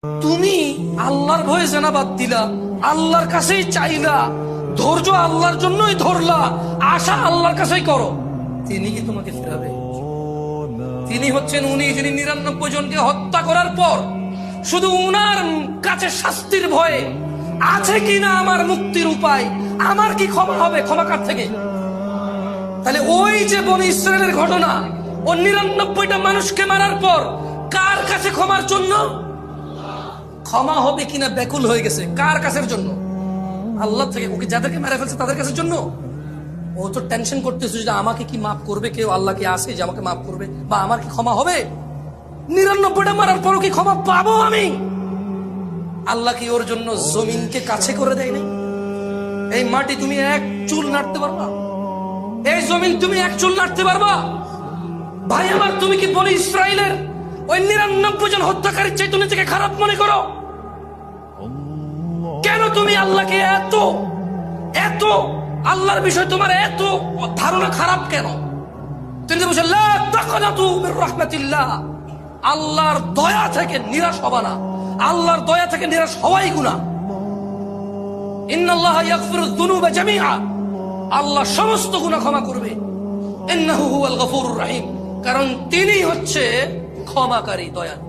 তুমি আল্লাহর ভয়ে জেনা বাদ দিলা, আল্লাহর কাছেই চাইলা, ধৈর্য আল্লাহর জন্যই ধরলা, আশা আল্লাহর কাছেই করো, তিনি কি তোমাকে ফেরাবে? তিনি হচ্ছেন উনি যিনি 99 জনকে হত্যা করার পর শুধু উনার কাছে শাস্তির ভয়ে আছে কিনা আমার মুক্তির উপায়, আমার কি ক্ষমা হবে, ক্ষমা কার থেকে? তাহলে ওই যে বনি ইসরায়েলের ঘটনা, ও 99টা মানুষকে মারার পর কার কাছে ক্ষমার জন্য? ক্ষমা হবে কিনা ব্যাকুল হয়ে গেছে। কার কাছের জন্য? আল্লাহ থেকে। ওকে যাদেরকে মেরে ফেলছে তাদের কাছের জন্য। ও তো টেনশন করতেছে যে আমাকে কি মাফ করবে কেউ, আল্লাহ কি আসে যে আমাকে মাফ করবে, বা আমার কি ক্ষমা হবে? 99টা মারার পরও কি ক্ষমা পাবো আমি? আল্লাহ কি ওর জন্য জমিনকে কাছে করে দেয় নাই? এই মাটি তুমি এক চুল নাড়তে পারবা? এই জমিন তুমি এক চুল নাড়তে পারবা? ভাই আমার, তুমি কি বনি ইসরায়েলের ওই 99 জন হত্যাকারীর চাইতে নিজেকে খারাপ মনে করো? কেন তুমি আল্লাহকে এত এত আল্লাহর বিষয় তোমার এত ধারণা খারাপ কেন? তিনি বলছেন লা তাকনাতু মির রাহমাতিল্লাহ, আল্লাহর দয়া থেকে নিরাশ হবা না। আল্লাহর দয়া থেকে নিরাশ হওয়াই গুনাহ। ইন্নাল্লাহা ইয়াগফিরুয যুনুবা জামিআ, আল্লাহ সমস্ত গুনাহ ক্ষমা করবে। ইন্নাহু হুয়াল গফুরুর রহিম, কারণ তিনি হচ্ছে ক্ষমাকারী, দয়ালু।